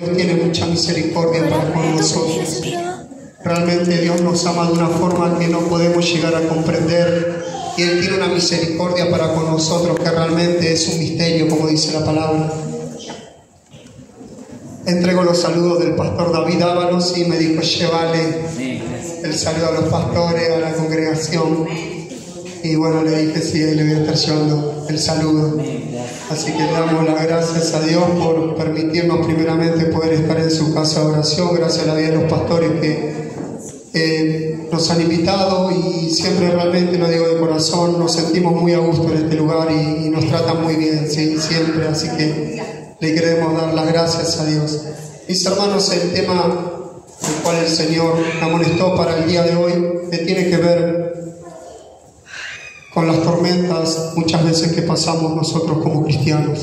Dios tiene mucha misericordia para con nosotros. Realmente Dios nos ama de una forma que no podemos llegar a comprender. Y Él tiene una misericordia para con nosotros que realmente es un misterio, como dice la palabra. Entrego los saludos del pastor David Ábalos y me dijo, llévale el saludo a los pastores, a la congregación. Y bueno, le dije, sí, le voy a estar llevando el saludo. Así que le damos las gracias a Dios por permitirnos primeramente poder estar en su casa de oración. Gracias a la vida de los pastores que nos han invitado y siempre realmente, lo digo de corazón, nos sentimos muy a gusto en este lugar y nos tratan muy bien, ¿sí? Siempre. Así que le queremos dar las gracias a Dios. Mis hermanos, el tema el cual el Señor me amonestó para el día de hoy que tiene que ver con las tormentas muchas veces que pasamos nosotros como cristianos.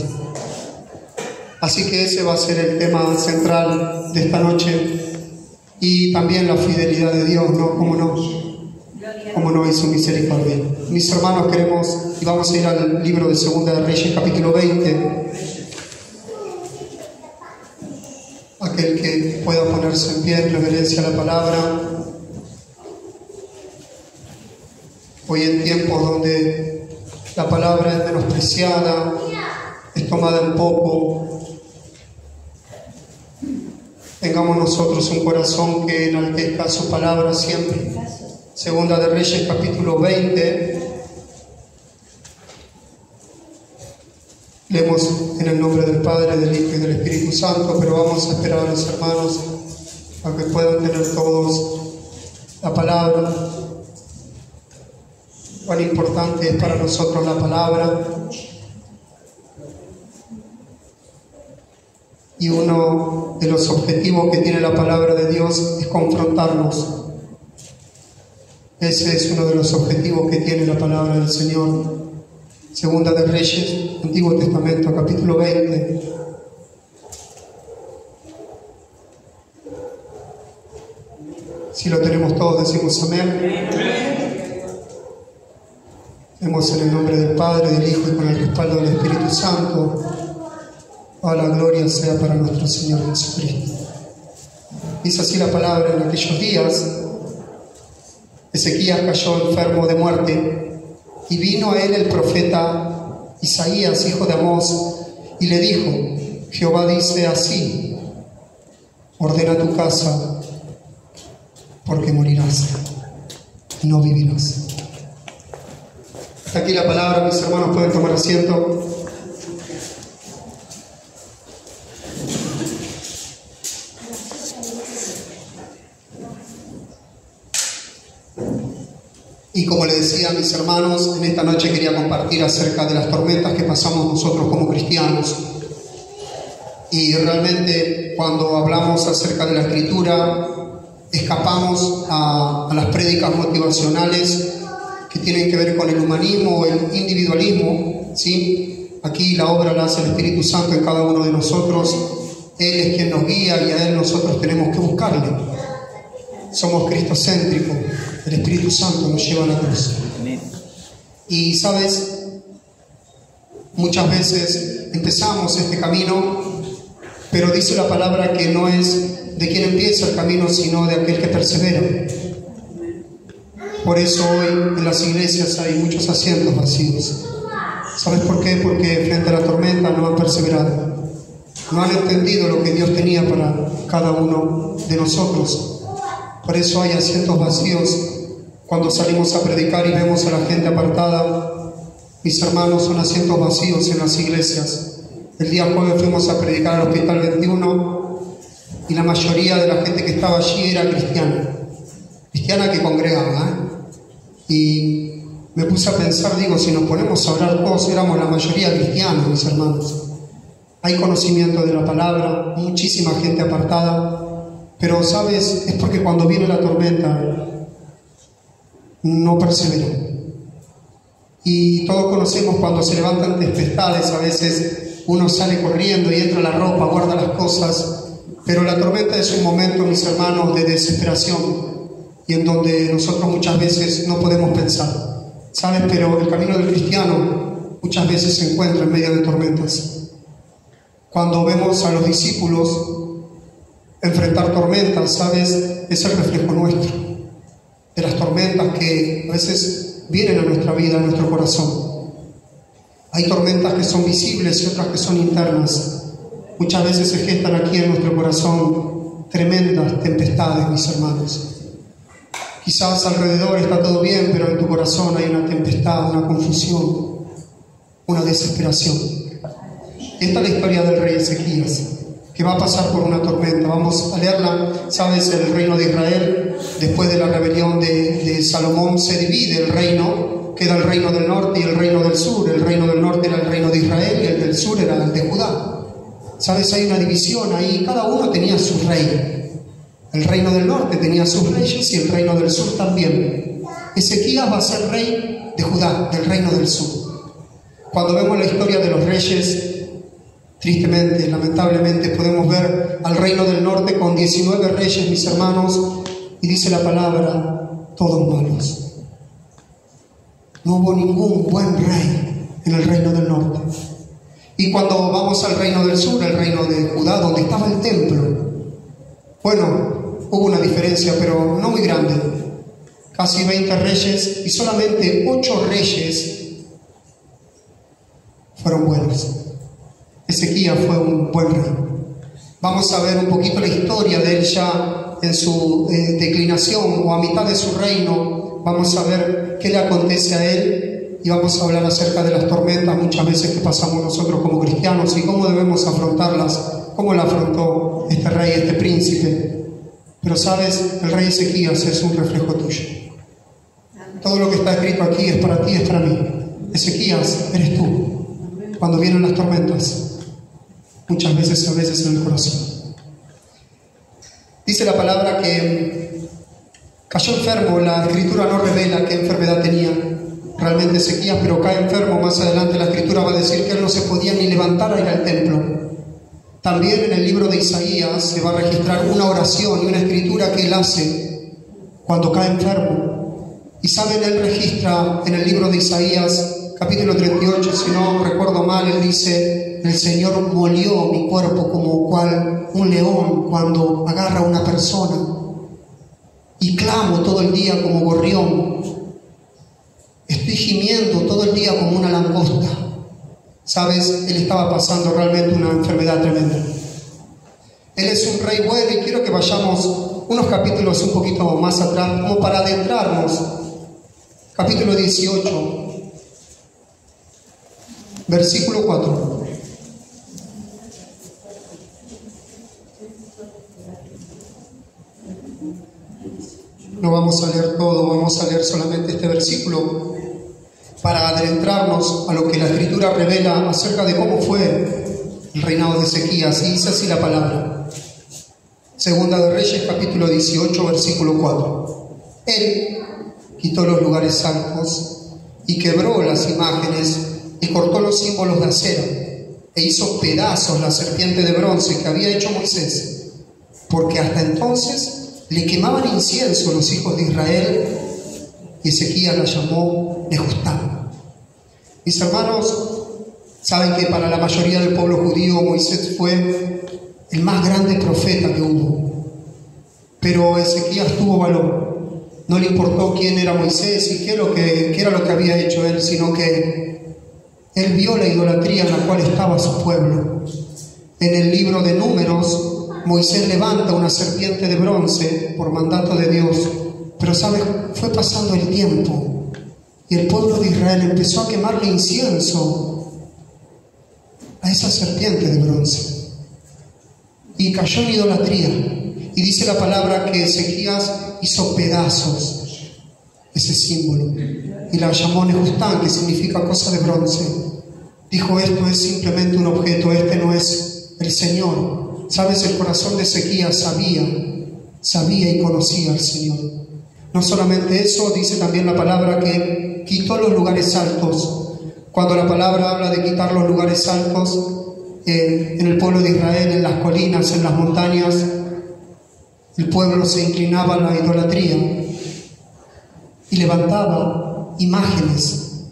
Así que ese va a ser el tema central de esta noche, y también la fidelidad de Dios, ¿no? ¿Cómo no? ¿Cómo no? Y su misericordia. Mis hermanos, queremos, y vamos a ir al libro de Segunda de Reyes, capítulo 20. Aquel que pueda ponerse en pie en reverencia a la palabra. Hoy en tiempos donde la palabra es menospreciada, es tomada en poco, tengamos nosotros un corazón que enaltezca su palabra siempre. Segunda de Reyes, capítulo 20. Leemos en el nombre del Padre, del Hijo y del Espíritu Santo, pero vamos a esperar a los hermanos a que puedan tener todos la palabra. Cuán importante es para nosotros la palabra. Y uno de los objetivos que tiene la palabra de Dios es confrontarnos. Ese es uno de los objetivos que tiene la palabra del Señor. Segunda de Reyes, Antiguo Testamento, capítulo 20. Si lo tenemos todos, decimos amén. Leemos en el nombre del Padre, del Hijo y con el respaldo del Espíritu Santo. Toda la gloria sea para nuestro Señor Jesucristo. Dice así la palabra: en aquellos días Ezequías cayó enfermo de muerte, y vino a él el profeta Isaías, hijo de Amós, y le dijo: Jehová dice así, ordena tu casa, porque morirás, no vivirás. Hasta aquí la palabra, mis hermanos, pueden tomar asiento. Y como le decía a mis hermanos, en esta noche quería compartir acerca de las tormentas que pasamos nosotros como cristianos. Y realmente cuando hablamos acerca de la Escritura, escapamos a las prédicas motivacionales que tienen que ver con el humanismo o el individualismo, ¿sí? Aquí la obra la hace el Espíritu Santo en cada uno de nosotros. Él es quien nos guía y a Él nosotros tenemos que buscarle. Somos cristocéntricos. El Espíritu Santo nos lleva a la cruz. Y sabes, muchas veces empezamos este camino, pero dice la palabra que no es de quien empieza el camino, sino de aquel que persevera. Por eso hoy en las iglesias hay muchos asientos vacíos. ¿Sabes por qué? Porque frente a la tormenta no han perseverado. No han entendido lo que Dios tenía para cada uno de nosotros. Por eso hay asientos vacíos cuando salimos a predicar y vemos a la gente apartada. Mis hermanos, son asientos vacíos en las iglesias. El día jueves fuimos a predicar al Hospital 21 y la mayoría de la gente que estaba allí era cristiana que congregaba, Y me puse a pensar, digo, si nos ponemos a orar todos, éramos la mayoría cristianos, mis hermanos. Hay conocimiento de la palabra, muchísima gente apartada. Pero, ¿sabes? Es porque cuando viene la tormenta no perseveran. Y todos conocemos cuando se levantan tempestades, a veces uno sale corriendo y entra la ropa, guarda las cosas. Pero la tormenta es un momento, mis hermanos, de desesperación y en donde nosotros muchas veces no podemos pensar. ¿Sabes? Pero el camino del cristiano muchas veces se encuentra en medio de tormentas. Cuando vemos a los discípulos Enfrentar tormentas, ¿sabes? Es el reflejo nuestro, de las tormentas que a veces vienen a nuestra vida, a nuestro corazón. Hay tormentas que son visibles y otras que son internas. Muchas veces se gestan aquí en nuestro corazón tremendas tempestades, mis hermanos. Quizás alrededor está todo bien, pero en tu corazón hay una tempestad, una confusión, una desesperación. Esta es la historia del rey Ezequías, que va a pasar por una tormenta. Vamos a leerla. Sabes, el reino de Israel, después de la rebelión de Salomón, se divide el reino. Queda el reino del norte y el reino del sur. El reino del norte era el reino de Israel y el del sur era el de Judá. Sabes, hay una división ahí, cada uno tenía su rey. El reino del norte tenía sus reyes y el reino del sur también. Ezequías va a ser rey de Judá, del reino del sur. Cuando vemos la historia de los reyes, tristemente, lamentablemente, podemos ver al reino del norte con 19 reyes, mis hermanos, y dice la palabra, todos malos. No hubo ningún buen rey en el reino del norte. Y cuando vamos al reino del sur, el reino de Judá, donde estaba el templo, bueno, hubo una diferencia, pero no muy grande. Casi 20 reyes y solamente 8 reyes fueron buenos. Ezequías fue un buen rey. Vamos a ver un poquito la historia de él ya en su declinación o a mitad de su reino. Vamos a ver qué le acontece a él y vamos a hablar acerca de las tormentas muchas veces que pasamos nosotros como cristianos y cómo debemos afrontarlas, cómo la afrontó este rey, este príncipe. Pero sabes, el rey Ezequías es un reflejo tuyo. Todo lo que está escrito aquí es para ti, es para mí. Ezequías, eres tú. Cuando vienen las tormentas, muchas veces, a veces en el corazón. Dice la palabra que cayó enfermo. La escritura no revela qué enfermedad tenía realmente Ezequías, pero cae enfermo. Más adelante la escritura va a decir que él no se podía ni levantar a ir al templo. También en el libro de Isaías se va a registrar una oración y una escritura que él hace cuando cae enfermo. Y saben, él registra en el libro de Isaías, capítulo 38, si no recuerdo mal, él dice, el Señor molió mi cuerpo como cual un león cuando agarra a una persona. Y clamo todo el día como gorrión. Estoy gimiendo todo el día como una langosta. Sabes, él estaba pasando realmente una enfermedad tremenda. Él es un rey bueno y quiero que vayamos unos capítulos un poquito más atrás, como para adentrarnos. Capítulo 18, versículo 4. No vamos a leer todo, vamos a leer solamente este versículo para adentrarnos a lo que la Escritura revela acerca de cómo fue el reinado de Ezequías. Y dice así la palabra. Segunda de Reyes, capítulo 18, versículo 4. Él quitó los lugares altos y quebró las imágenes y cortó los símbolos de acera e hizo pedazos la serpiente de bronce que había hecho Moisés, porque hasta entonces le quemaban incienso los hijos de Israel, y Ezequías la llamó Nehustán. Mis hermanos, saben que para la mayoría del pueblo judío Moisés fue el más grande profeta que hubo, pero Ezequías tuvo valor. No le importó quién era Moisés y qué era lo que había hecho él, sino que él vio la idolatría en la cual estaba su pueblo. En el libro de Números, Moisés levanta una serpiente de bronce por mandato de Dios, pero ¿sabes? Fue pasando el tiempo y el pueblo de Israel empezó a quemarle incienso a esa serpiente de bronce y cayó en idolatría. Y dice la palabra que Ezequías hizo pedazos ese símbolo y la llamó Nehustán, que significa cosa de bronce. Dijo, esto es simplemente un objeto, este no es el Señor. Sabes, el corazón de Ezequías sabía y conocía al Señor. No solamente eso, dice también la palabra que quitó los lugares altos. Cuando la palabra habla de quitar los lugares altos, en el pueblo de Israel, en las colinas, en las montañas, el pueblo se inclinaba a la idolatría y levantaba imágenes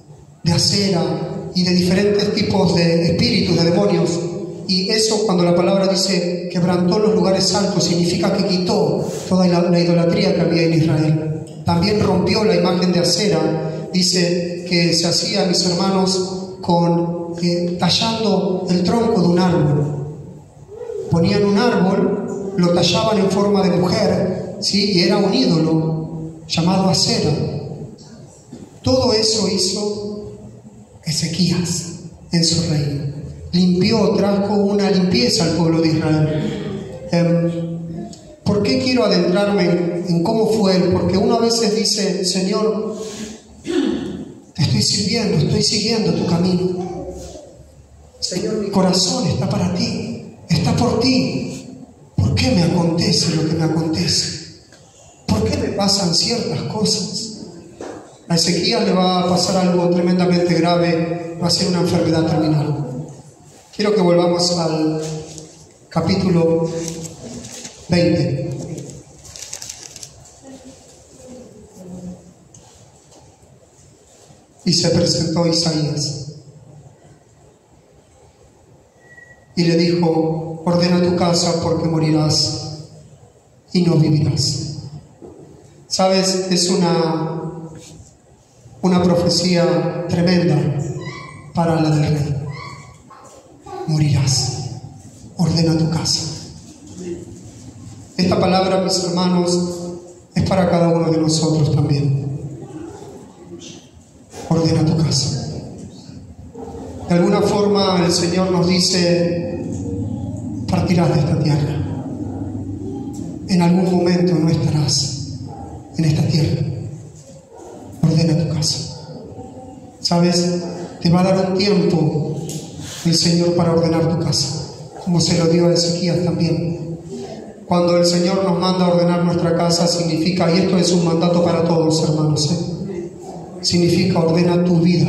de acera y de diferentes tipos de espíritus, de demonios, Y eso, cuando la palabra dice quebrantó los lugares altos, significa que quitó toda la idolatría que había en Israel. También rompió la imagen de acera. Dice que se hacía, mis hermanos, tallando el tronco de un árbol. Ponían un árbol, lo tallaban en forma de mujer, ¿sí? Y era un ídolo llamado acera. Todo eso hizo Ezequías en su reino. Limpió, trajo una limpieza al pueblo de Israel. ¿Por qué quiero adentrarme en cómo fue él? Porque uno a veces dice, Señor, te estoy sirviendo, estoy siguiendo tu camino. Señor, mi corazón está para ti, está por ti. ¿Por qué me acontece lo que me acontece? ¿Por qué me pasan ciertas cosas? A Ezequías le va a pasar algo tremendamente grave, va a ser una enfermedad terminal. Quiero que volvamos al capítulo 20. Y se presentó Isaías y le dijo: ordena tu casa porque morirás y no vivirás. ¿Sabes? Es una profecía tremenda para la del rey. Morirás, ordena tu casa. Esta palabra, mis hermanos, es para cada uno de nosotros también. Ordena tu casa. De alguna forma el Señor nos dice: partirás de esta tierra. En algún momento no estarás en esta tierra. Ordena tu casa. ¿Sabes? Te va a dar un tiempo el Señor para ordenar tu casa, como se lo dio a Ezequías también. Cuando el Señor nos manda a ordenar nuestra casa, significa, y esto es un mandato para todos, hermanos, significa ordena tu vida,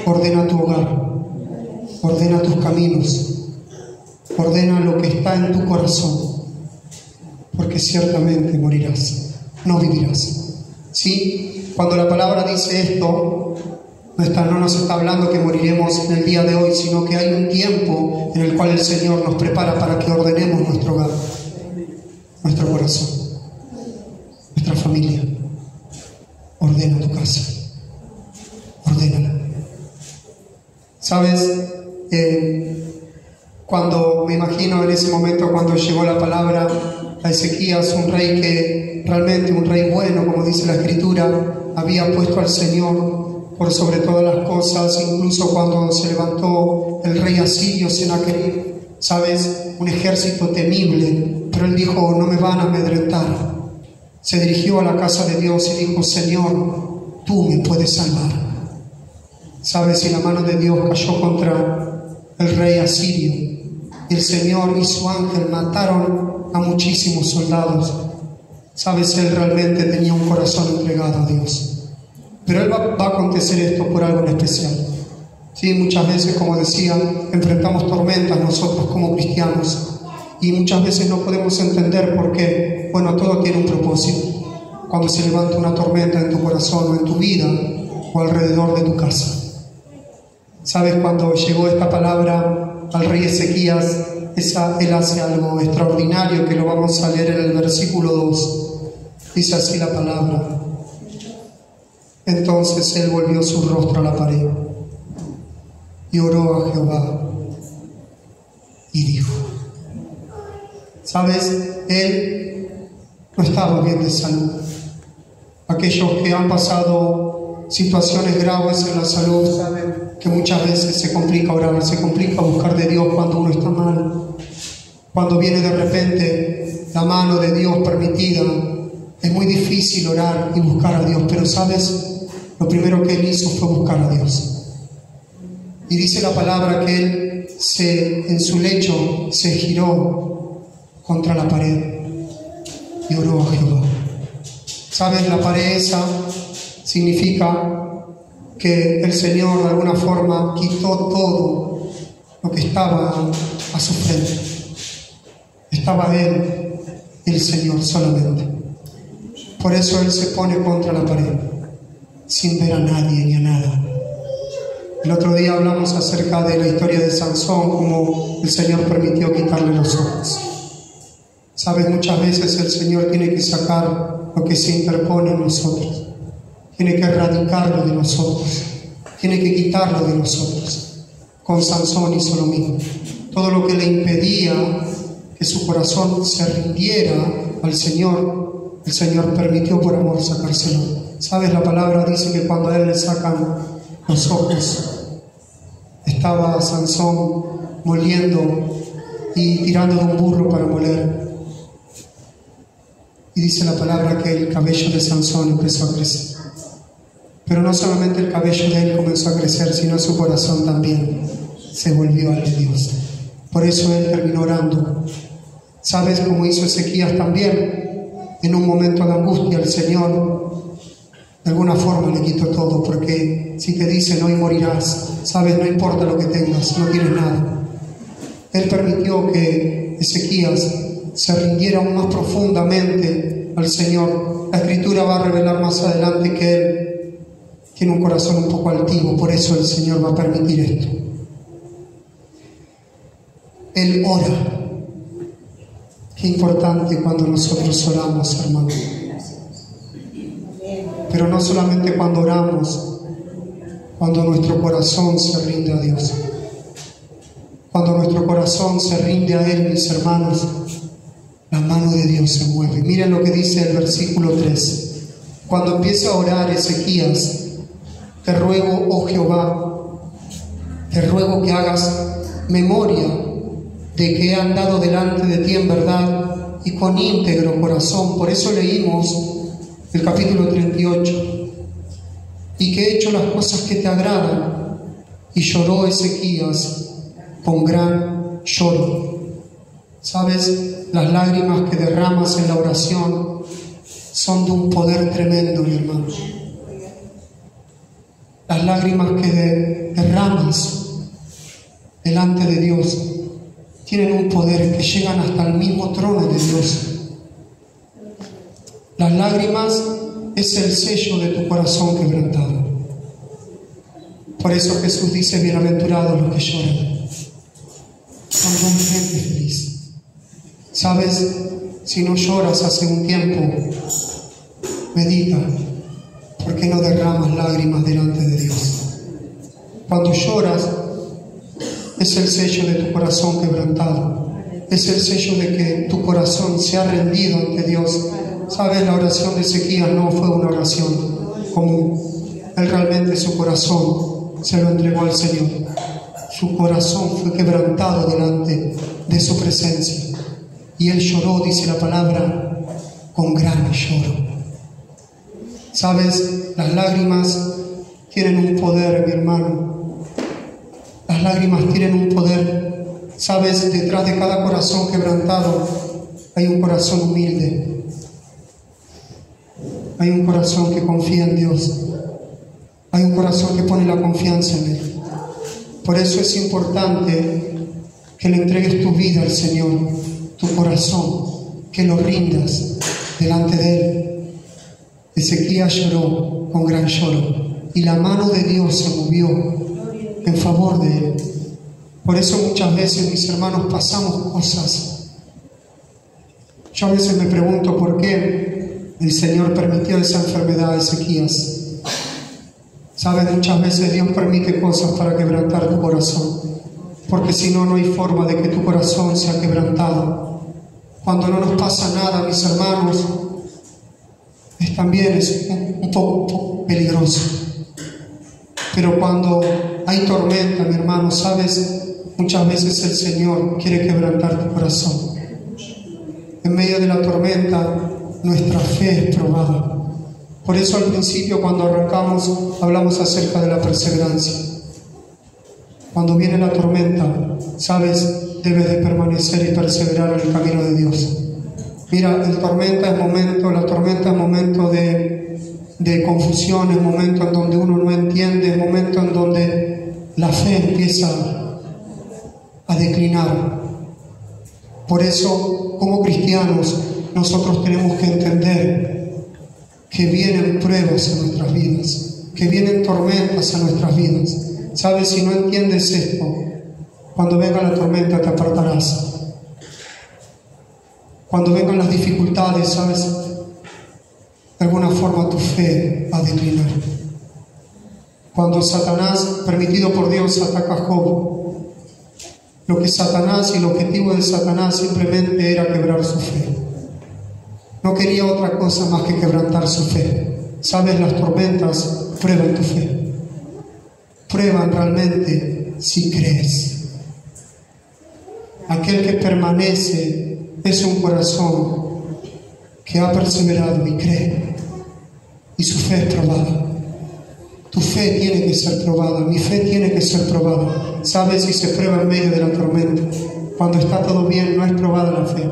ordena tu hogar, ordena tus caminos, ordena lo que está en tu corazón, porque ciertamente morirás, no vivirás. ¿Sí? Cuando la palabra dice esto, no nos está hablando que moriremos en el día de hoy, sino que hay un tiempo en el cual el Señor nos prepara para que ordenemos nuestro hogar, nuestro corazón, nuestra familia. Ordena tu casa, ordénala. ¿Sabes? Cuando me imagino en ese momento cuando llegó la palabra a Ezequías, un rey que realmente, un rey bueno, como dice la Escritura, había puesto al Señor por sobre todas las cosas, incluso cuando se levantó el rey asirio Sennacherib, ¿sabes? Un ejército temible, pero él dijo: no me van a amedrentar. Se dirigió a la casa de Dios y dijo: Señor, tú me puedes salvar. ¿Sabes? Y la mano de Dios cayó contra el rey asirio, y el Señor y su ángel mataron a muchísimos soldados. ¿Sabes? Él realmente tenía un corazón entregado a Dios. Pero él va a acontecer esto por algo en especial. Sí, muchas veces, como decía, enfrentamos tormentas nosotros como cristianos, y muchas veces no podemos entender por qué. Bueno, todo tiene un propósito. Cuando se levanta una tormenta en tu corazón o en tu vida o alrededor de tu casa. ¿Sabes? Cuando llegó esta palabra al rey Ezequías, él hace algo extraordinario que lo vamos a leer en el versículo 2. Dice así la palabra: entonces él volvió su rostro a la pared y oró a Jehová y dijo. ¿Sabes? Él no estaba bien de salud. Aquellos que han pasado situaciones graves en la salud saben que muchas veces se complica orar, se complica buscar de Dios cuando uno está mal. Cuando viene de repente la mano de Dios permitida, es muy difícil orar y buscar a Dios. Pero ¿sabes? Lo primero que él hizo fue buscar a Dios. Y dice la palabra que él en su lecho se giró contra la pared y oró a Jehová. ¿Sabes? La pared esa significa que el Señor de alguna forma quitó todo lo que estaba a su frente. Estaba él y el Señor solamente. Por eso él se pone contra la pared, sin ver a nadie ni a nada. El otro día hablamos acerca de la historia de Sansón, como el Señor permitió quitarle los ojos. Sabes, muchas veces el Señor tiene que sacar lo que se interpone en nosotros. Tiene que erradicarlo de nosotros. Tiene que quitarlo de nosotros. Con Sansón hizo lo mismo. Todo lo que le impedía que su corazón se rindiera al Señor, el Señor permitió por amor sacárselo. Sabes, la palabra dice que cuando a él le sacan los ojos, estaba Sansón moliendo y tirando de un burro para moler. Y dice la palabra que el cabello de Sansón empezó a crecer. Pero no solamente el cabello de él comenzó a crecer, sino su corazón también se volvió al de Dios. Por eso él terminó orando. ¿Sabes cómo hizo Ezequías también? En un momento de angustia el Señor de alguna forma le quitó todo, porque si te dicen hoy morirás, sabes, no importa lo que tengas, no tienes nada. Él permitió que Ezequías se rindiera aún más profundamente al Señor. La Escritura va a revelar más adelante que él tiene un corazón un poco altivo, por eso el Señor va a permitir esto. Él ora. Qué importante cuando nosotros oramos, hermano. Pero no solamente cuando oramos, cuando nuestro corazón se rinde a Dios. Cuando nuestro corazón se rinde a Él, mis hermanos, la mano de Dios se mueve. Miren lo que dice el versículo 3. Cuando empieza a orar Ezequías, te ruego, oh Jehová, te ruego que hagas memoria de que he andado delante de ti en verdad y con íntegro corazón. Por eso leímos el capítulo 38, y que he hecho las cosas que te agradan. Y lloró Ezequías con gran lloro. ¿Sabes? Las lágrimas que derramas en la oración son de un poder tremendo, mi hermano. Las lágrimas que derramas delante de Dios tienen un poder que llegan hasta el mismo trono de Dios. Las lágrimas es el sello de tu corazón quebrantado. Por eso Jesús dice, bienaventurados los que lloran, son gente feliz. ¿Sabes? Si no lloras hace un tiempo, medita, ¿por qué no derramas lágrimas delante de Dios? Cuando lloras, es el sello de tu corazón quebrantado. Es el sello de que tu corazón se ha rendido ante Dios. ¿Sabes? La oración de Ezequías no fue una oración común. Él realmente su corazón se lo entregó al Señor. Su corazón fue quebrantado delante de su presencia. Y él lloró, dice la palabra, con gran lloro. ¿Sabes? Las lágrimas tienen un poder, mi hermano. Las lágrimas tienen un poder. ¿Sabes? Detrás de cada corazón quebrantado hay un corazón humilde. Hay un corazón que confía en Dios. Hay un corazón que pone la confianza en Él. Por eso es importante que le entregues tu vida al Señor, tu corazón, que lo rindas delante de Él. Ezequías lloró con gran lloro y la mano de Dios se movió en favor de Él. Por eso muchas veces, mis hermanos, pasamos cosas. Yo a veces me pregunto por qué el Señor permitió esa enfermedad a Ezequías. ¿Sabes? Muchas veces Dios permite cosas para quebrantar tu corazón, porque si no, no hay forma de que tu corazón sea quebrantado. Cuando no nos pasa nada, mis hermanos, también es un poco peligroso. Pero cuando hay tormenta, mi hermano, ¿sabes? Muchas veces el Señor quiere quebrantar tu corazón. En medio de la tormenta, nuestra fe es probada. Por eso al principio, cuando arrancamos, hablamos acerca de la perseverancia. Cuando viene la tormenta, ¿sabes? Debes de permanecer y perseverar en el camino de Dios. Mira, la tormenta es momento de confusión, es momento en donde uno no entiende, es momento en donde la fe empieza a declinar. Por eso, como cristianos, nosotros tenemos que entender que vienen pruebas a nuestras vidas, que vienen tormentas a nuestras vidas. ¿Sabes? Si no entiendes esto, cuando venga la tormenta te apartarás. Cuando vengan las dificultades, ¿sabes? De alguna forma tu fe va a declinar. Cuando Satanás, permitido por Dios, ataca a Job, lo que Satanás y el objetivo de Satanás simplemente era quebrar su fe. No quería otra cosa más que quebrantar su fe. ¿Sabes? Las tormentas prueban tu fe. Prueban realmente si crees. Aquel que permanece es un corazón que ha perseverado y cree, y su fe es probada. Tu fe tiene que ser probada, mi fe tiene que ser probada. ¿Sabes? Si se prueba en medio de la tormenta, cuando está todo bien, no es probada la fe.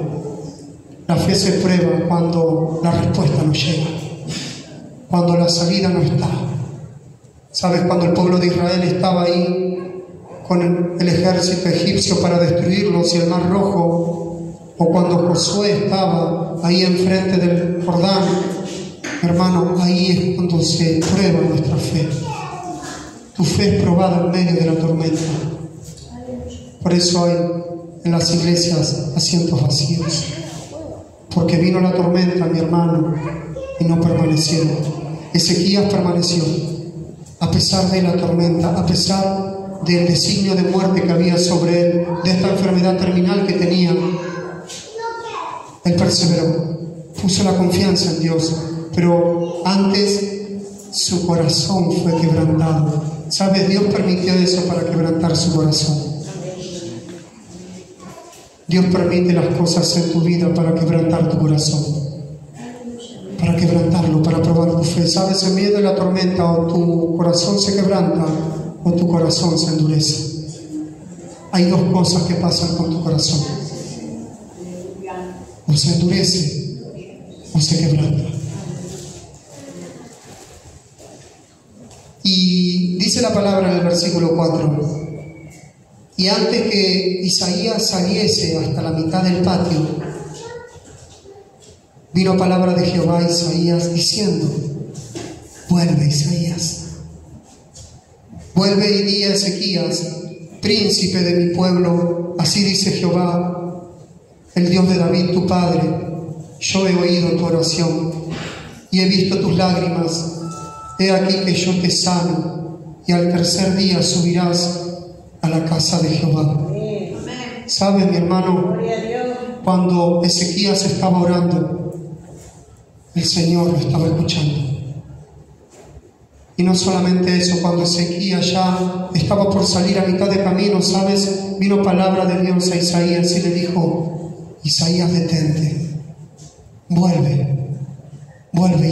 La fe se prueba cuando la respuesta no llega, cuando la salida no está. ¿Sabes? Cuando el pueblo de Israel estaba ahí con el ejército egipcio para destruirlos y el mar rojo, o cuando Josué estaba ahí enfrente del Jordán, hermano, ahí es cuando se prueba nuestra fe. Tu fe es probada en medio de la tormenta. Por eso hay en las iglesias asientos vacíos, porque vino la tormenta, mi hermano, y no permanecieron. Ezequías permaneció a pesar de la tormenta, a pesar del designio de muerte que había sobre él, de esta enfermedad terminal que tenía. Él perseveró, puso la confianza en Dios, pero antes su corazón fue quebrantado. ¿Sabes? Dios permitió eso para quebrantar su corazón. Dios permite las cosas en tu vida para quebrantar tu corazón, para quebrantarlo, para probar tu fe. ¿Sabes? En medio de la tormenta o tu corazón se quebranta o tu corazón se endurece. Hay dos cosas que pasan con tu corazón: o se endurece o se quebranta. Y dice la palabra en el versículo 4: y antes que Isaías saliese hasta la mitad del patio, vino palabra de Jehová a Isaías diciendo: vuelve, Isaías, vuelve y di a Ezequías, príncipe de mi pueblo, así dice Jehová, el Dios de David tu padre: yo he oído tu oración y he visto tus lágrimas. He aquí que yo te sano, y al tercer día subirás a la casa de Jehová. ¿Sabes, mi hermano? Cuando Ezequías estaba orando, el Señor lo estaba escuchando. Y no solamente eso, cuando Ezequías ya estaba por salir a mitad de camino, ¿sabes? Vino palabra de Dios a Isaías y le dijo: Isaías, detente, vuelve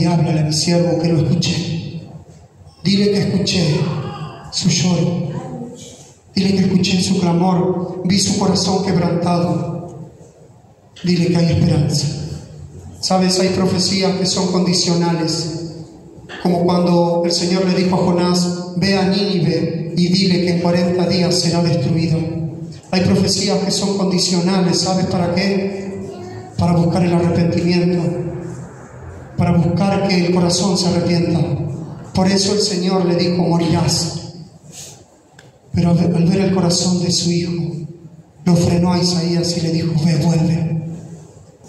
y háblale a mi siervo que lo escuché. Dile que escuché su lloro, dile que escuché su clamor, vi su corazón quebrantado. Dile que hay esperanza. ¿Sabes? Hay profecías que son condicionales, como cuando el Señor le dijo a Jonás: ve a Nínive y dile que en 40 días será destruido. Hay profecías que son condicionales. ¿Sabes para qué? Para buscar el arrepentimiento, para buscar que el corazón se arrepienta. Por eso el Señor le dijo: morirás. Pero al ver el corazón de su hijo, lo frenó a Isaías y le dijo: vuelve,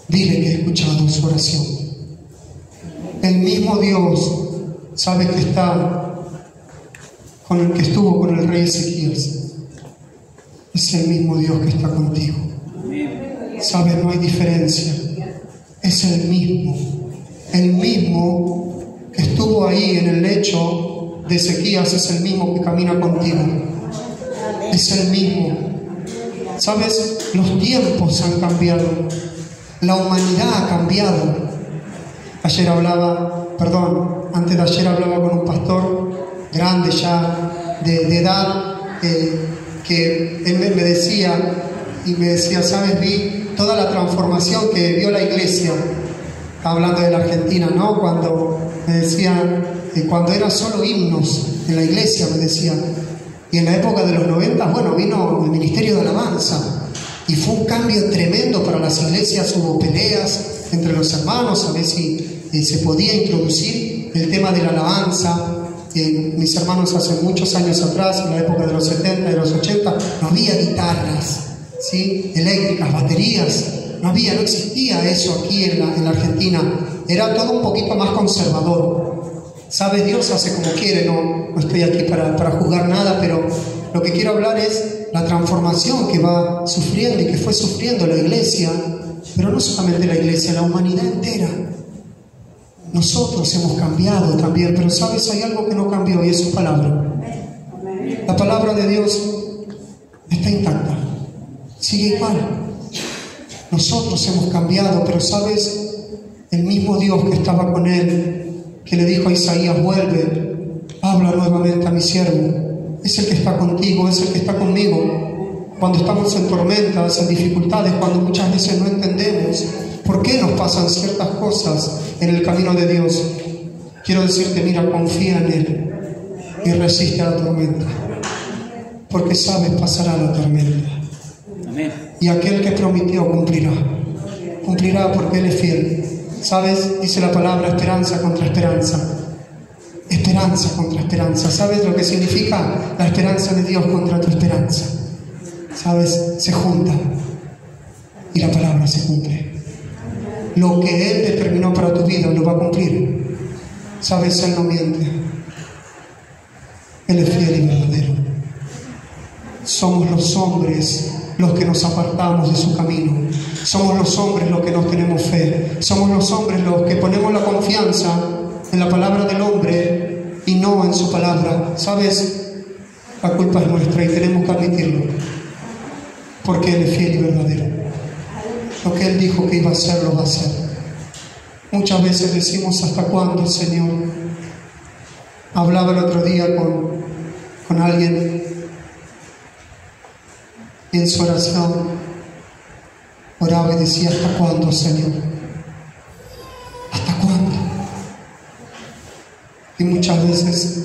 dile que he escuchado su oración. El mismo Dios, ¿sabes? Que está con el que estuvo con el rey Ezequías, es el mismo Dios que está contigo. ¿Sabes? No hay diferencia, es el mismo que estuvo ahí en el lecho de Ezequías, es el mismo que camina contigo. Es el mismo. ¿Sabes? Los tiempos han cambiado, la humanidad ha cambiado. Antes de ayer hablaba con un pastor grande ya de edad, que él me decía, ¿sabes? Vi toda la transformación que vio la iglesia. Hablando de la Argentina, ¿no? Cuando me decían, cuando eran solo himnos en la iglesia, me decían. Y en la época de los 90, bueno, vino el ministerio de alabanza. Y fue un cambio tremendo para las iglesias. Hubo peleas entre los hermanos a ver si se podía introducir el tema de la alabanza. mis hermanos hace muchos años atrás, en la época de los 70 y de los 80, no había guitarras, ¿sí?, eléctricas, baterías, no existía eso aquí en la Argentina. Era todo un poquito más conservador. ¿Sabes? Dios hace como quiere, no estoy aquí para juzgar nada, pero lo que quiero hablar es la transformación que va sufriendo y que fue sufriendo la iglesia, pero no solamente la iglesia, la humanidad entera. Nosotros hemos cambiado también, pero ¿sabes? Hay algo que no cambió y es su palabra. La palabra de Dios está intacta, sigue igual. Nosotros hemos cambiado, pero ¿sabes? El mismo Dios que estaba con él, que le dijo a Isaías: vuelve, habla nuevamente a mi siervo, es el que está contigo, es el que está conmigo. Cuando estamos en tormentas, en dificultades, cuando muchas veces no entendemos por qué nos pasan ciertas cosas en el camino de Dios, quiero decirte: mira, confía en Él y resiste a la tormenta, porque sabes, pasará la tormenta. Amén. Y aquel que prometió cumplirá porque Él es fiel. ¿Sabes? Dice la palabra: esperanza contra esperanza. Esperanza contra esperanza. ¿Sabes lo que significa la esperanza de Dios contra tu esperanza? ¿Sabes? Se junta y la palabra se cumple. Lo que Él determinó para tu vida lo va a cumplir. ¿Sabes? Él no miente. Él es fiel y verdadero. Somos los hombres los que nos apartamos de su camino. Somos los hombres los que no tenemos fe. Somos los hombres los que ponemos la confianza en la palabra del hombre y no en su palabra. ¿Sabes? La culpa es nuestra y tenemos que admitirlo, porque Él es fiel y verdadero. Lo que Él dijo que iba a hacer, lo va a hacer. Muchas veces decimos: ¿hasta cuándo, Señor? Hablaba el otro día con alguien y en su oración oraba y decía: ¿hasta cuándo, Señor? ¿Hasta cuándo? Y muchas veces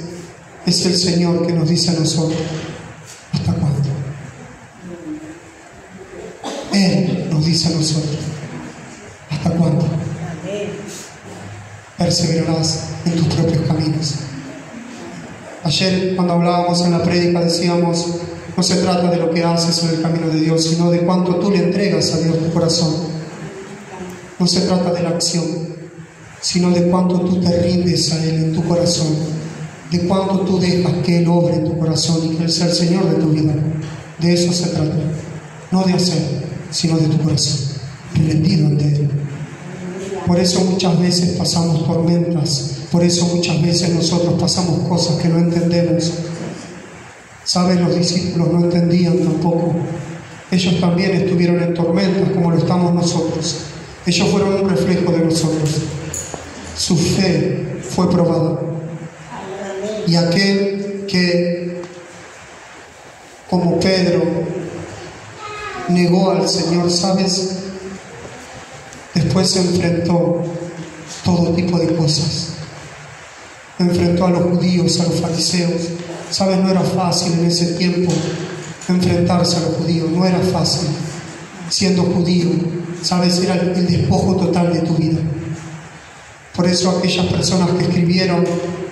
es el Señor que nos dice a nosotros: ¿hasta cuándo? Él nos dice a nosotros: ¿hasta cuándo? Perseverarás en tus propios caminos. Ayer, cuando hablábamos en la prédica, decíamos: no se trata de lo que haces en el camino de Dios, sino de cuánto tú le entregas a Dios tu corazón. No se trata de la acción, sino de cuánto tú te rindes a Él en tu corazón, de cuánto tú dejas que Él obre en tu corazón y que Él sea el Señor de tu vida. De eso se trata, no de hacer, sino de tu corazón, rendido ante Él. Por eso muchas veces pasamos tormentas, por eso muchas veces nosotros pasamos cosas que no entendemos. ¿Sabes? Los discípulos no entendían tampoco. Ellos también estuvieron en tormentas como lo estamos nosotros. Ellos fueron un reflejo de nosotros. Su fe fue probada. Y aquel que, como Pedro, negó al Señor, ¿sabes? Después se enfrentó todo tipo de cosas. Enfrentó a los judíos, a los fariseos. ¿Sabes? No era fácil en ese tiempo enfrentarse a los judíos. No era fácil. Siendo judío, ¿sabes? Era el despojo total de tu vida. Por eso aquellas personas que escribieron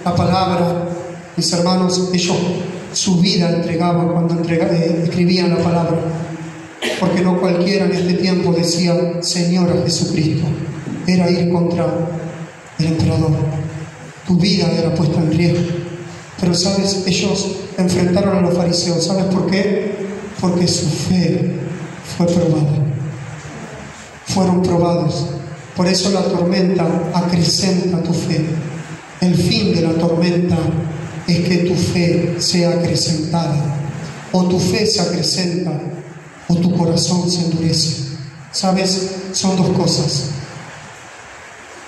la palabra, mis hermanos, ellos su vida entregaban cuando escribían la palabra. Porque no cualquiera en este tiempo decía Señor a Jesucristo. Era ir contra el emperador. Tu vida era puesta en riesgo. Pero ¿sabes? Ellos enfrentaron a los fariseos. ¿Sabes por qué? Porque su fe fue probada. Fueron probados. Por eso la tormenta acrecenta tu fe. El fin de la tormenta es que tu fe sea acrecentada. O tu fe se acrecenta o tu corazón se endurece. ¿Sabes? Son dos cosas.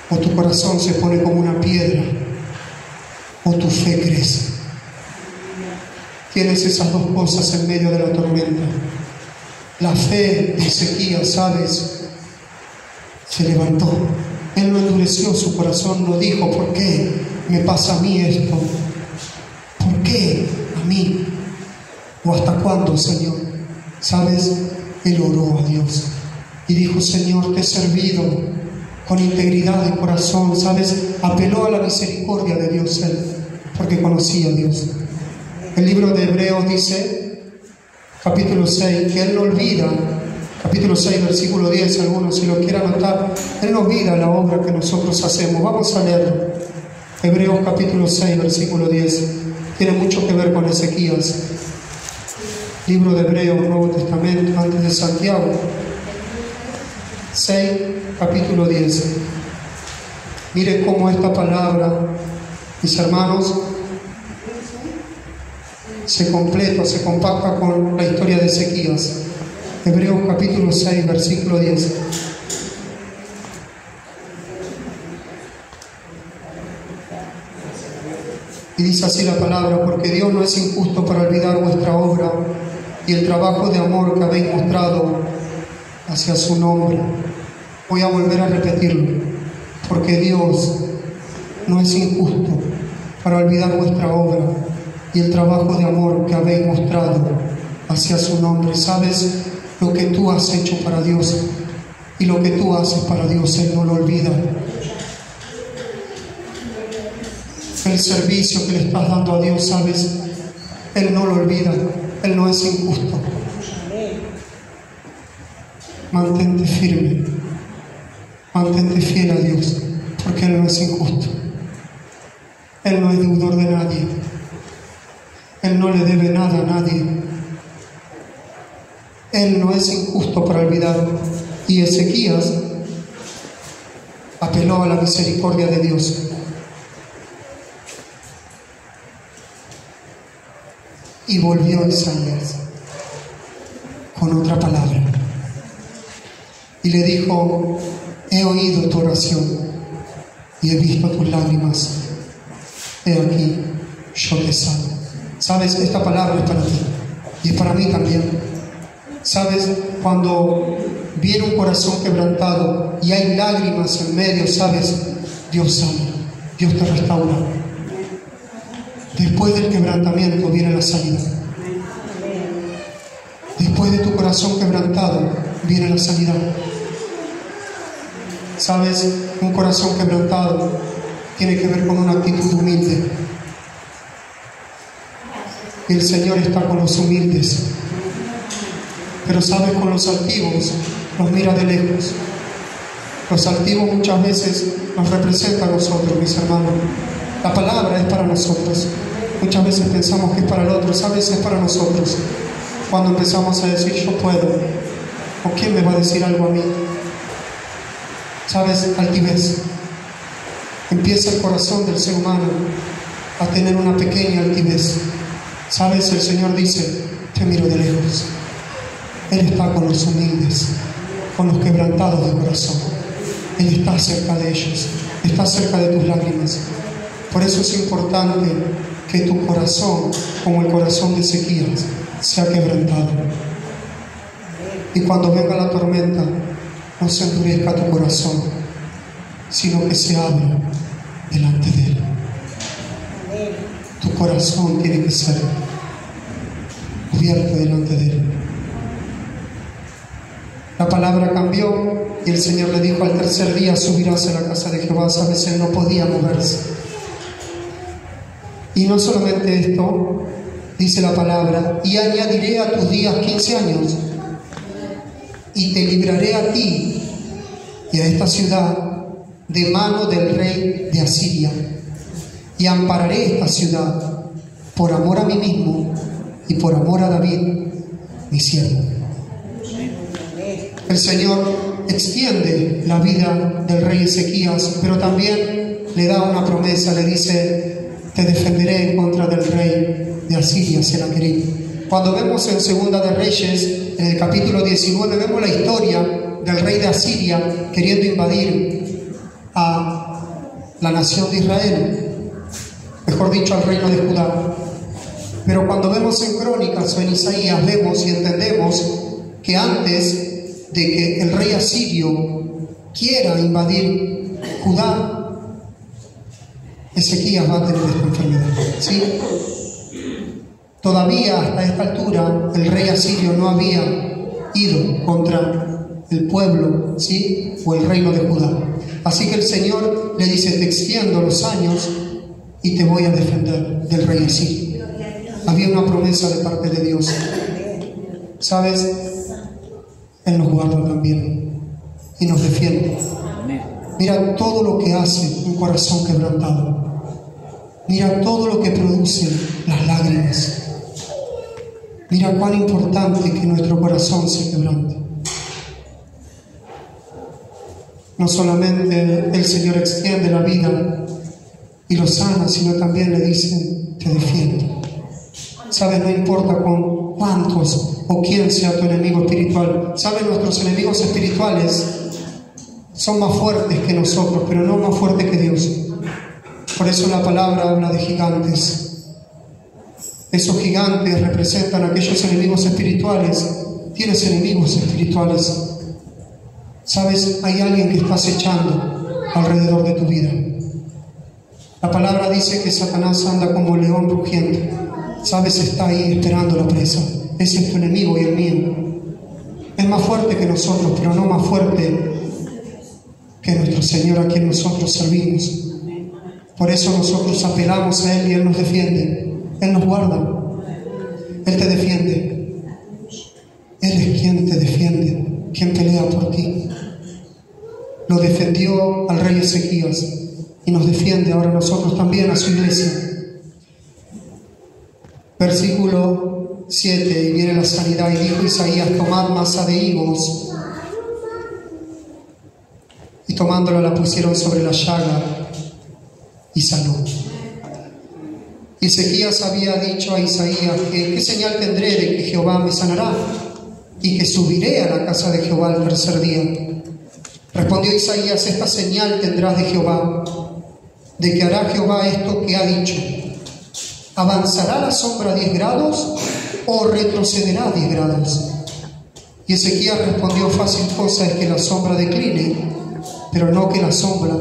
O tu corazón se pone como una piedra o tu fe crece. Tienes esas dos cosas en medio de la tormenta. La fe de Ezequías, ¿sabes? Se levantó. Él no endureció su corazón, no dijo: ¿por qué me pasa a mí esto? ¿Por qué a mí? ¿O hasta cuándo, Señor? ¿Sabes? Él oró a Dios y dijo: Señor, te he servido con integridad de corazón. ¿Sabes? Apeló a la misericordia de Dios él. porque conocía a Dios. El libro de Hebreos dice, capítulo 6, que Él no olvida, capítulo 6, versículo 10, algunos si lo quieren anotar, Él no olvida la obra que nosotros hacemos. Vamos a leerlo. Hebreos capítulo 6, versículo 10. Tiene mucho que ver con Ezequías. Libro de Hebreos, Nuevo Testamento, antes de Santiago. 6, capítulo 10. Miren cómo esta palabra, mis hermanos, se completa, se compacta con la historia de Ezequías. Hebreos capítulo 6, versículo 10. Y dice así la palabra: porque Dios no es injusto para olvidar vuestra obra y el trabajo de amor que habéis mostrado hacia su nombre. Voy a volver a repetirlo. Porque Dios no es injusto para olvidar vuestra obra y el trabajo de amor que habéis mostrado hacia su nombre. ¿Sabes lo que tú has hecho para Dios? Y lo que tú haces para Dios, Él no lo olvida. El servicio que le estás dando a Dios, ¿sabes? Él no lo olvida. Él no es injusto. Mantente firme. Mantente fiel a Dios, porque Él no es injusto. Él no es deudor de nadie. Él no le debe nada a nadie. Él no es injusto para olvidar. Y Ezequías apeló a la misericordia de Dios. Y volvió Isaías con otra palabra. Y le dijo: he oído tu oración y he visto tus lágrimas. He aquí, yo te salvo. ¿Sabes? Esta palabra es para ti y es para mí también. ¿Sabes? Cuando viene un corazón quebrantado y hay lágrimas en medio, ¿sabes? Dios sana, Dios te restaura. Después del quebrantamiento viene la salida. Después de tu corazón quebrantado viene la sanidad. ¿Sabes? Un corazón quebrantado tiene que ver con una actitud humilde. El Señor está con los humildes. Pero ¿sabes? Con los altivos los mira de lejos. Los altivos muchas veces nos representan a nosotros, mis hermanos. La palabra es para nosotros. Muchas veces pensamos que es para el otro, ¿sabes? Es para nosotros. Cuando empezamos a decir yo puedo, ¿o quién me va a decir algo a mí? ¿Sabes? Altivez. Empieza el corazón del ser humano a tener una pequeña altivez. ¿Sabes? El Señor dice: te miro de lejos. Él está con los humildes, con los quebrantados de corazón. Él está cerca de ellos, está cerca de tus lágrimas. Por eso es importante que tu corazón, como el corazón de Ezequías, sea quebrantado. Y cuando venga la tormenta, no se endurezca tu corazón, sino que se abra delante de Él. Tu corazón tiene que ser cubierto delante de Él. La palabra cambió y el Señor le dijo: al tercer día subirás a la casa de Jehová. ¿Sabes? Él no podía moverse. Y no solamente esto, dice la palabra: y añadiré a tus días 15 años, y te libraré a ti y a esta ciudad de mano del rey de Asiria, y ampararé esta ciudad por amor a mí mismo y por amor a David, mi siervo. El Señor extiende la vida del rey Ezequías, pero también le da una promesa, le dice: te defenderé en contra del rey de Asiria, Senaquerib. Cuando vemos en Segunda de Reyes, en el capítulo 19, vemos la historia del rey de Asiria queriendo invadir a la nación de Israel, mejor dicho, al reino de Judá. Pero cuando vemos en Crónicas o en Isaías, vemos y entendemos que antes de que el rey asirio quiera invadir Judá, Ezequías va a tener esta enfermedad, ¿sí? Todavía hasta esta altura el rey asirio no había ido contra el pueblo, ¿sí? O el reino de Judá. Así que el Señor le dice: te extiendo los años y te voy a defender del rey Asirio. Había una promesa de parte de Dios. ¿Sabes? Él nos guarda también y nos defiende. Mira todo lo que hace un corazón quebrantado. Mira todo lo que produce las lágrimas. Mira cuán importante que nuestro corazón se quebrante. No solamente el Señor extiende la vida y lo sana, sino también le dice, te defiendo. ¿Sabes? No importa con cuántos o quién sea tu enemigo espiritual. ¿Sabes? Nuestros enemigos espirituales son más fuertes que nosotros, pero no más fuertes que Dios. Por eso la palabra habla de gigantes. Esos gigantes representan a aquellos enemigos espirituales. Tienes enemigos espirituales. ¿Sabes? Hay alguien que está acechando alrededor de tu vida. La palabra dice que Satanás anda como un león rugiente. ¿Sabes? Está ahí esperando la presa. Ese es tu enemigo y el mío. Es más fuerte que nosotros, pero no más fuerte que nuestro Señor a quien nosotros servimos. Por eso nosotros apelamos a Él y Él nos defiende. Él nos guarda. Él te defiende. Él es quien te defiende, quien pelea por ti. Lo defendió al rey Ezequías y nos defiende ahora nosotros también a su iglesia. Versículo 7, y viene la sanidad, y dijo Isaías, tomad masa de higos, y tomándola la pusieron sobre la llaga y sanó. Y Ezequías había dicho a Isaías que ¿qué señal tendré de que Jehová me sanará? Y que subiré a la casa de Jehová el tercer día. Respondió Isaías, esta señal tendrás de Jehová, de que hará Jehová esto que ha dicho. ¿Avanzará la sombra 10 grados o retrocederá 10 grados? Y Ezequías respondió, fácil cosa es que la sombra decline, pero no que la sombra,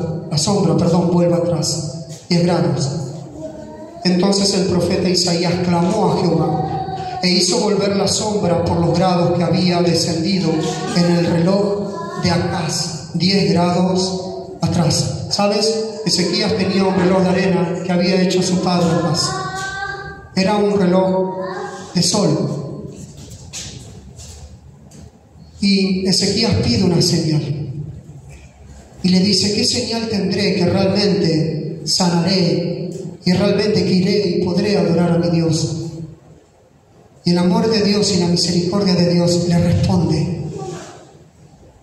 vuelva atrás 10 grados. Entonces el profeta Isaías clamó a Jehová e hizo volver la sombra por los grados que había descendido en el reloj de Acaz, 10 grados atrás. ¿Sabes? Ezequías tenía un reloj de arena que había hecho su padre Acaz. Era un reloj de sol. Y Ezequías pide una señal. Y le dice, ¿qué señal tendré que realmente sanaré? Y realmente que iré y podré adorar a mi Dios. Y el amor de Dios y la misericordia de Dios le responde.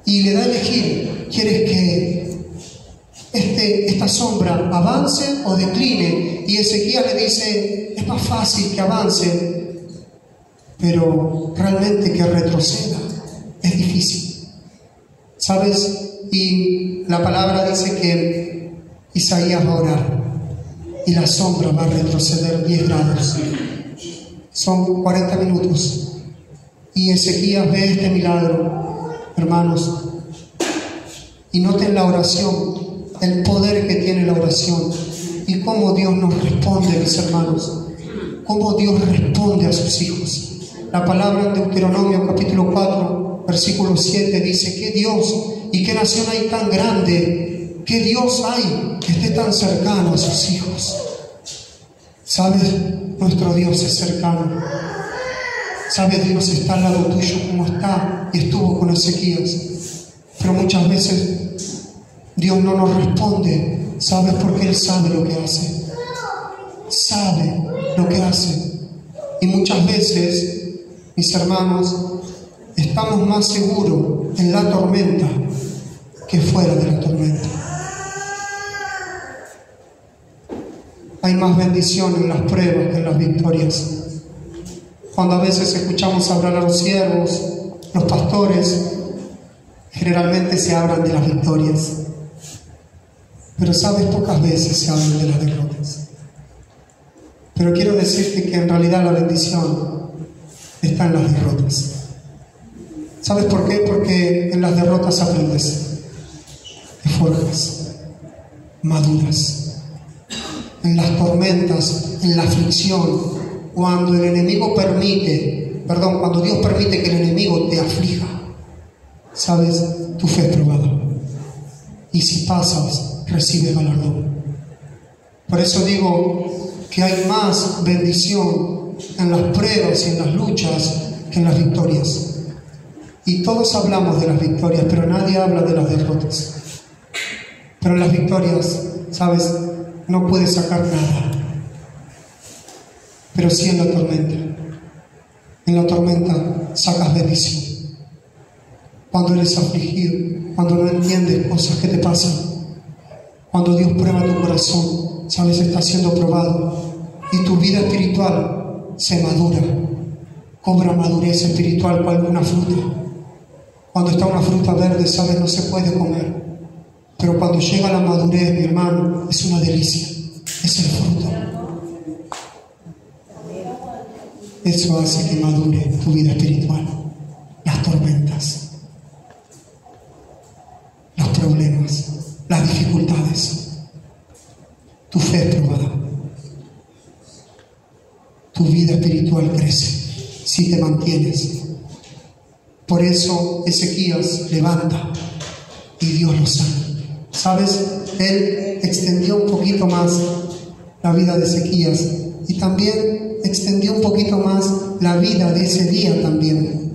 Y le da a elegir, ¿quieres que esta sombra avance o decline? Y Ezequías le dice, es más fácil que avance, pero realmente que retroceda es difícil. ¿Sabes? Y la palabra dice que Isaías va a orar y la sombra va a retroceder 10 grados. Son 40 minutos. Y Ezequías ve este milagro, hermanos. Y noten la oración, el poder que tiene la oración y cómo Dios nos responde, mis hermanos. Cómo Dios responde a sus hijos. La palabra en Deuteronomio capítulo 4, versículo 7 dice, ¿qué Dios y qué nación hay tan grande? ¿Qué Dios hay que esté tan cercano a sus hijos? ¿Sabes? Nuestro Dios es cercano. ¿Sabes? Dios está al lado tuyo como está y estuvo con Ezequías. Pero muchas veces Dios no nos responde. ¿Sabes? Porque Él sabe lo que hace. Sabe lo que hace. Y muchas veces, mis hermanos, estamos más seguros en la tormenta que fuera de la tormenta. Hay más bendición en las pruebas que en las victorias. Cuando a veces escuchamos hablar a los siervos, los pastores, generalmente se hablan de las victorias. Pero sabes, pocas veces se hablan de las derrotas. Pero quiero decirte que en realidad la bendición está en las derrotas. ¿Sabes por qué? Porque en las derrotas aprendes, te forjas, maduras. En las tormentas, en la aflicción, cuando el enemigo cuando Dios permite que el enemigo te aflija, ¿sabes? Tu fe es probada. Y si pasas, recibes galardón. Por eso digo que hay más bendición en las pruebas y en las luchas que en las victorias. Y todos hablamos de las victorias, pero nadie habla de las derrotas. Pero en las victorias, ¿sabes? No puedes sacar nada. Pero sí en la tormenta. En la tormenta sacas bendición. Cuando eres afligido, cuando no entiendes cosas que te pasan, cuando Dios prueba tu corazón, ¿sabes? Está siendo probado. Y tu vida espiritual se madura. Cobra madurez espiritual cual una fruta. Cuando está una fruta verde, ¿sabes? No se puede comer. Pero cuando llega la madurez, mi hermano, es una delicia. Es el fruto. Eso hace que madure tu vida espiritual. Las tormentas, los problemas, las dificultades. Tu fe es probada. Tu vida espiritual crece si te mantienes. Por eso Ezequías levanta y Dios lo sana. ¿Sabes? Él extendió un poquito más la vida de Ezequías y también extendió un poquito más la vida de ese día también.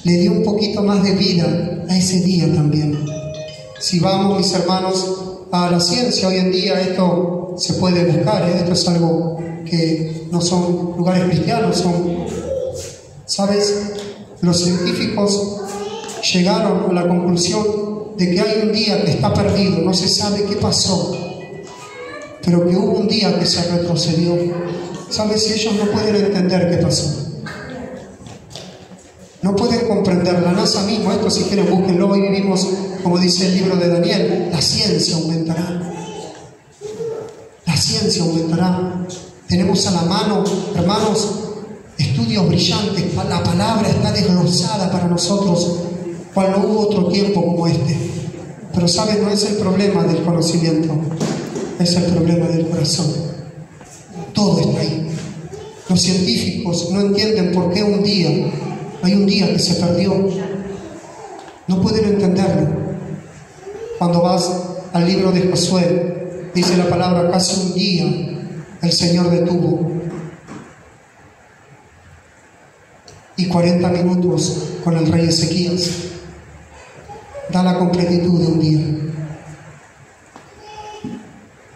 Le dio un poquito más de vida a ese día también. Si vamos, mis hermanos, a la ciencia hoy en día, esto se puede buscar, esto es algo que no son lugares cristianos, ¿sabes? Los científicos llegaron a la conclusión de que hay un día que está perdido, no se sabe qué pasó, pero que hubo un día que se retrocedió. ¿Sabes? Si ellos no pueden entender qué pasó, no pueden comprender. La NASA mismo, esto si quieren búsquenlo, hoy vivimos, como dice el libro de Daniel, la ciencia aumentará. La ciencia aumentará. Tenemos a la mano, hermanos, estudios brillantes. La palabra está desglosada para nosotros, cual no hubo otro tiempo como este. Pero ¿sabes? No es el problema del conocimiento, es el problema del corazón. Todo está ahí. Los científicos no entienden por qué hay un día que se perdió. No pueden entenderlo. Cuando vas al libro de Josué, dice la palabra, casi un día el Señor detuvo. Y 40 minutos con el rey Ezequías. Da la completitud de un día.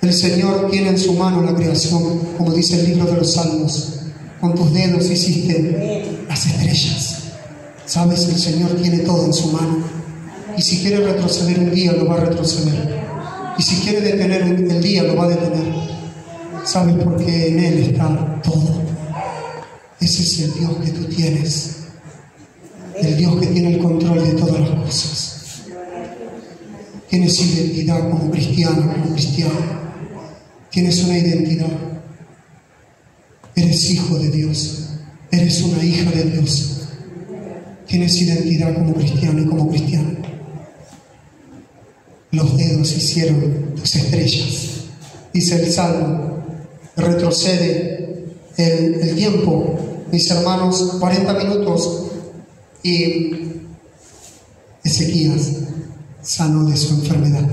El Señor tiene en su mano la creación, como dice el libro de los Salmos. Con tus dedos hiciste las estrellas. ¿Sabes? El Señor tiene todo en su mano. Y si quiere retroceder un día, lo va a retroceder. Y si quiere detener el día, lo va a detener. ¿Sabes? Porque en Él está todo. Ese es el Dios que tú tienes. El Dios que tiene el control de todas las cosas. Tienes identidad como cristiano, como cristiano. Tienes una identidad. Eres hijo de Dios. Eres una hija de Dios. Tienes identidad como cristiano y como cristiano. Los dedos hicieron tus estrellas. Dice el Salmo. Retrocede el tiempo, mis hermanos, 40 minutos. Y Ezequías sanó de su enfermedad.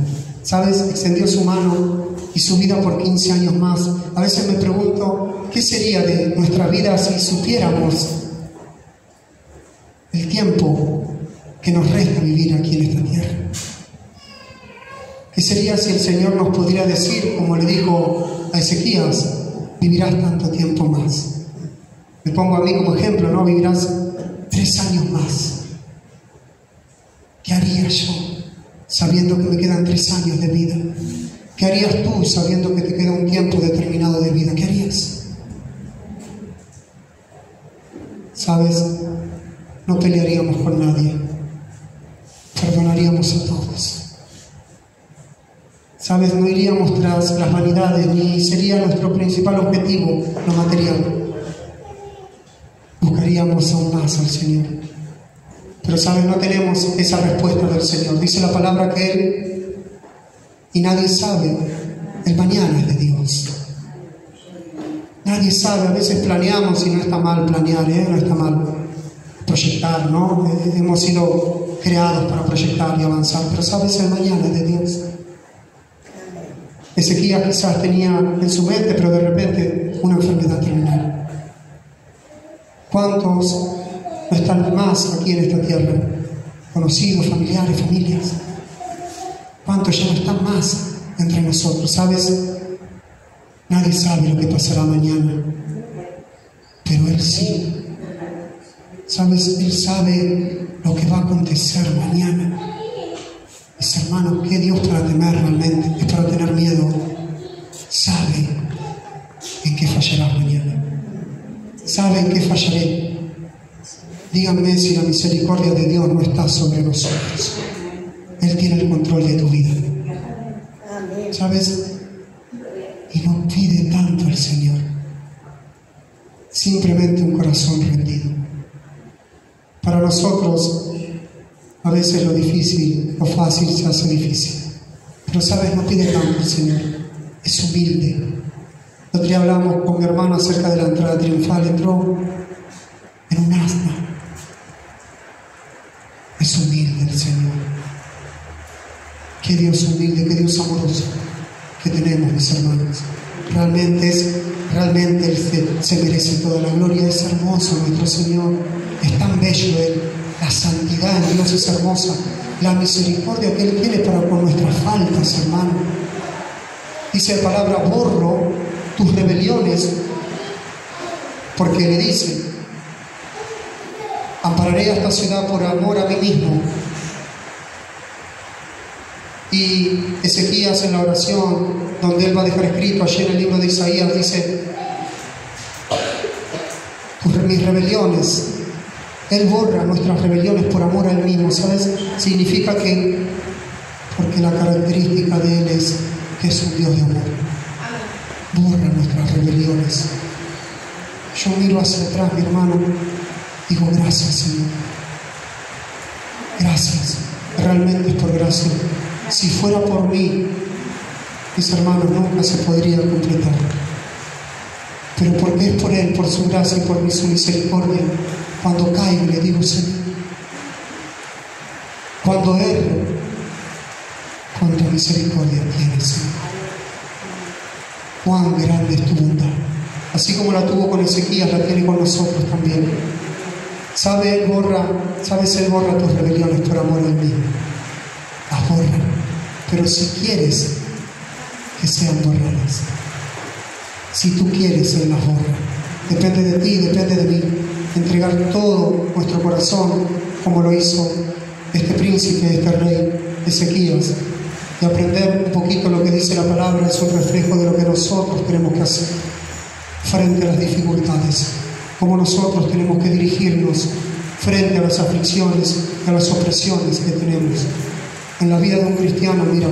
¿Sabes? Extendió su mano y su vida por 15 años más. A veces me pregunto, ¿qué sería de nuestra vida si supiéramos el tiempo que nos resta vivir aquí en esta tierra? ¿Qué sería si el Señor nos pudiera decir, como le dijo a Ezequías, vivirás tanto tiempo más? Me pongo a mí como ejemplo, ¿no? Vivirás 3 años más. ¿Qué haría yo sabiendo que me quedan 3 años de vida? ¿Qué harías tú sabiendo que te queda un tiempo determinado de vida? ¿Qué harías? ¿Sabes? No pelearíamos con nadie. Perdonaríamos a todos. ¿Sabes? No iríamos tras las vanidades, ni sería nuestro principal objetivo lo material. Buscaríamos aún más al Señor. Pero, ¿sabes? No tenemos esa respuesta del Señor. Dice la palabra que Él, y nadie sabe, el mañana es de Dios. Nadie sabe, a veces planeamos y no está mal planear, no está mal proyectar, ¿no? Hemos sido creados para proyectar y avanzar, pero ¿sabes? El mañana es de Dios. Ezequías quizás tenía en su mente, pero de repente una enfermedad terminal. ¿Cuántos no están más aquí en esta tierra? Conocidos, familiares, familias. ¿Cuántos ya no están más entre nosotros? ¿Sabes? Nadie sabe lo que pasará mañana, pero Él sí. ¿Sabes? Él sabe lo que va a acontecer mañana. Mis hermanos, ¿qué Dios para temer realmente? Es para tener miedo. Sabe en qué fallarás mañana. Sabe en qué fallaré. Díganme si la misericordia de Dios no está sobre nosotros. Él tiene el control de tu vida. ¿Sabes? Y no pide tanto al Señor. Simplemente un corazón rendido. Para nosotros, a veces lo difícil, lo fácil se hace difícil. Pero, ¿sabes? No pide tanto el Señor. Es humilde. El otro día hablamos con mi hermano acerca de la entrada triunfal. Entró en un asna. Es humilde el Señor. Qué Dios humilde, qué Dios amoroso que tenemos, mis hermanos. Realmente Él se merece toda la gloria. Es hermoso nuestro Señor. Es tan bello Él. La santidad en Dios es hermosa. La misericordia que Él tiene para con nuestras faltas, hermano. Dice la palabra: borro tus rebeliones, porque le dice: ampararé a esta ciudad por amor a mí mismo. Y Ezequías, en la oración donde él va a dejar escrito allí en el libro de Isaías, dice: mis rebeliones. Él borra nuestras rebeliones por amor a Él mismo. ¿Sabes? Significa que, porque la característica de Él es que es un Dios de amor. Borra nuestras rebeliones. Yo miro hacia atrás, mi hermano, digo: gracias, Señor. Gracias. Realmente es por gracia. Si fuera por mí, mis hermanos, nunca se podría completar. Pero porque es por Él, por su gracia y por su misericordia, cuando caigo le digo: Señor. Cuando erro, cuánta misericordia tienes, Señor. Cuán grande es tu bondad. Así como la tuvo con Ezequías, la tiene con nosotros también. ¿Sabes? Él borra tus rebeliones por amor a Él mismo. Las borra. Pero si quieres que sean borradas, si tú quieres, Él las borra. Depende de ti, depende de mí. Entregar todo nuestro corazón, como lo hizo este príncipe, este rey Ezequías, y aprender un poquito lo que dice la palabra. Es un reflejo de lo que nosotros tenemos que hacer frente a las dificultades, cómo nosotros tenemos que dirigirnos frente a las aflicciones, a las opresiones que tenemos. En la vida de un cristiano, mira,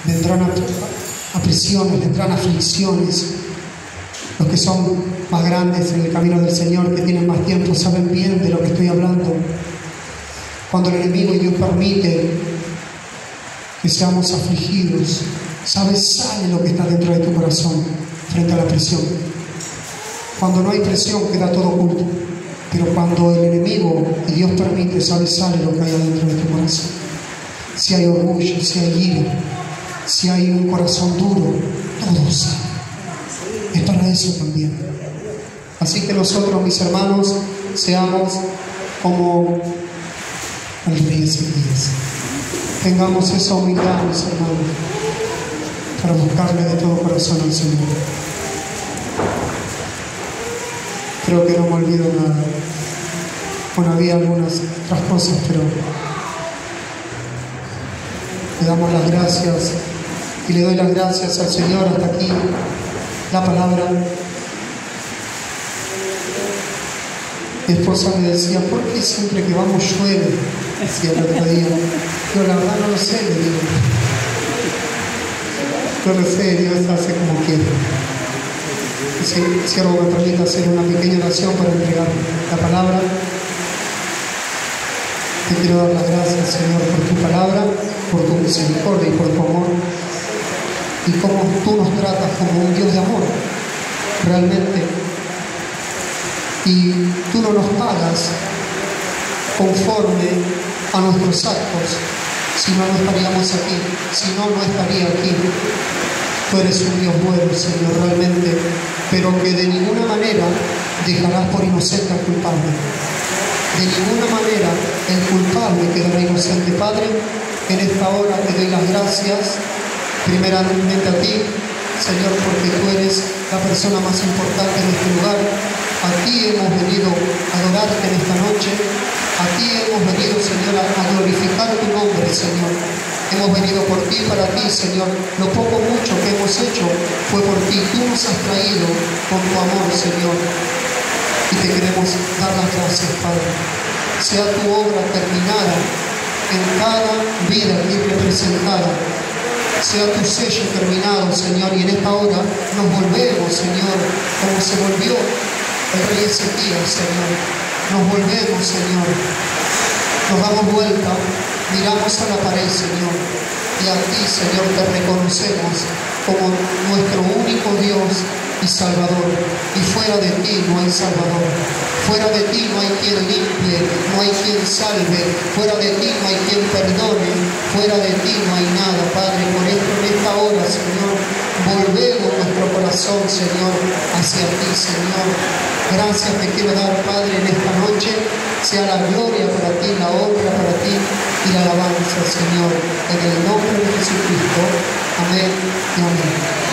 vendrán a prisiones, vendrán aflicciones. Los que son más grandes en el camino del Señor, que tienen más tiempo, saben bien de lo que estoy hablando. Cuando el enemigo y Dios permite que seamos afligidos, ¿sabes? Sale lo que está dentro de tu corazón frente a la presión. Cuando no hay presión, queda todo oculto. Pero cuando el enemigo y Dios permite, ¿sabes? Sale lo que hay adentro de tu corazón. Si hay orgullo, si hay ira, si hay un corazón duro, todo sale. Es para eso también. Así que nosotros, mis hermanos, seamos como el rey Ezequías. Tengamos esa humildad, mis hermanos, para buscarle de todo corazón al Señor. Creo que no me olvido nada. Bueno, había algunas otras cosas, pero le damos las gracias y le doy las gracias al Señor. Hasta aquí la palabra. Mi esposa me decía: ¿por qué siempre que vamos llueve? Decía el otro día. Yo la verdad no lo sé, le digo. No lo sé, Dios hace como quiere. Si siervo me permite hacer una pequeña oración para entregar la palabra. Te quiero dar las gracias, Señor, por tu palabra, por tu misericordia y por tu amor. Y cómo tú nos tratas como un Dios de amor, realmente. Y tú no nos pagas conforme a nuestros actos, si no, no estaríamos aquí, si no, no estaría aquí. Tú eres un Dios bueno, Señor, realmente, pero que de ninguna manera dejarás por inocente al culpable. De ninguna manera el culpable quedará inocente. Padre, en esta hora te doy las gracias, primeramente a ti, Señor, porque tú eres la persona más importante en este lugar. A ti hemos venido a adorarte en esta noche. A ti hemos venido, Señor, a glorificar tu nombre, Señor. Hemos venido por ti, para ti, Señor. Lo poco o mucho que hemos hecho fue por ti. Tú nos has traído con tu amor, Señor. Y te queremos dar las gracias, Padre. Sea tu obra terminada en cada vida aquí representada. Sea tu sello terminado, Señor. Y en esta hora nos volvemos, Señor, como se volvió el rey Ezequías, Señor. Nos volvemos, Señor. Nos damos vuelta, miramos a la pared, Señor. Y a ti, Señor, te reconocemos como nuestro único Dios y Salvador. Y fuera de ti no hay Salvador. Fuera de ti no hay quien limpie, no hay quien salve. Fuera de ti no hay quien perdone. Fuera de ti no hay nada, Padre. Por esto en esta hora, Señor, volvemos nuestro corazón, Señor, hacia ti, Señor. Gracias te quiero dar, Padre, en esta noche. Sea la gloria para ti, la honra para ti y la alabanza, Señor. En el nombre de Jesucristo. Amén y amén.